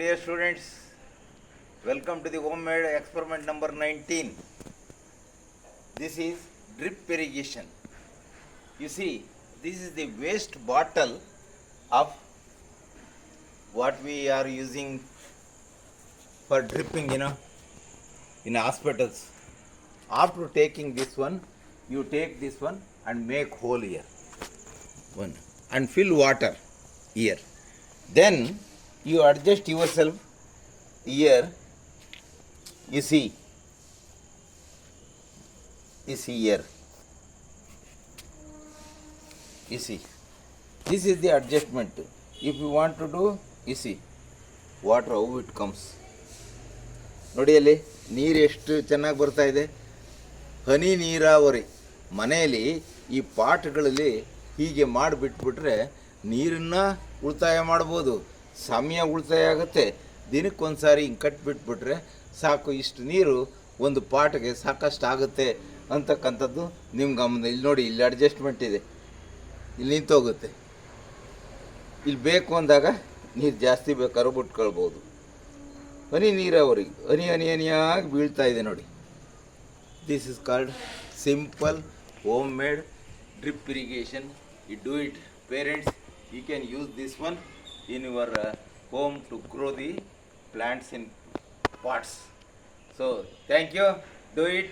dear students, welcome to the homemade experiment number 19. This is drip irrigation. You see, this is the waste bottle of what we are using for dripping, in hospitals. After taking this one, you take this one and make hole here. One. And fill water here. Then you adjust yourself here. You see here. You see, this is the adjustment. If you want to do, you see, water how it comes. ನೋಡಿ ಅಲ್ಲಿ ನೀರು ಎಷ್ಟು ಚೆನ್ನಾಗಿ ಬರ್ತಾ ಇದೆ. ಹನಿ ನೀರಾವರಿ ಮನೆಯಲ್ಲಿ ಈ ಪಾಟ್ಗಳಲ್ಲಿ ಹೀಗೆ ಮಾಡಿಬಿಟ್ಬಿಟ್ರೆ ನೀರನ್ನು ಉಳಿತಾಯ ಮಾಡ್ಬೋದು, ಸಮಯ ಉಳಿತಾಯ ಆಗುತ್ತೆ. ದಿನಕ್ಕೊಂದು ಸಾರಿ ಹಿಂಗೆ ಕಟ್ಟಿಬಿಟ್ಬಿಟ್ರೆ ಸಾಕು, ಇಷ್ಟು ನೀರು ಒಂದು ಪಾಟ್ಗೆ ಸಾಕಷ್ಟು ಆಗುತ್ತೆ ಅಂತಕ್ಕಂಥದ್ದು ನಿಮ್ಮ ಗಮನ. ಇಲ್ಲಿ ನೋಡಿ, ಇಲ್ಲಿ ಅಡ್ಜಸ್ಟ್ಮೆಂಟ್ ಇದೆ, ಇಲ್ಲಿ ನಿಂತೋಗುತ್ತೆ. ಇಲ್ಲಿ ಬೇಕು ಅಂದಾಗ ನೀರು ಜಾಸ್ತಿ ಬೇಕಾದ್ರೂ ಬಿಟ್ಕೊಳ್ಬೋದು. ಹನಿ ನೀರಾವರಿ ಹನಿ ಹನಿ ಹನಿಯಾಗಿ ಬೀಳ್ತಾ ಇದೆ ನೋಡಿ. This is called simple home made drip irrigation. You do it, parents. You can use this one in your home to grow the plants in pots. So thank you. Do it.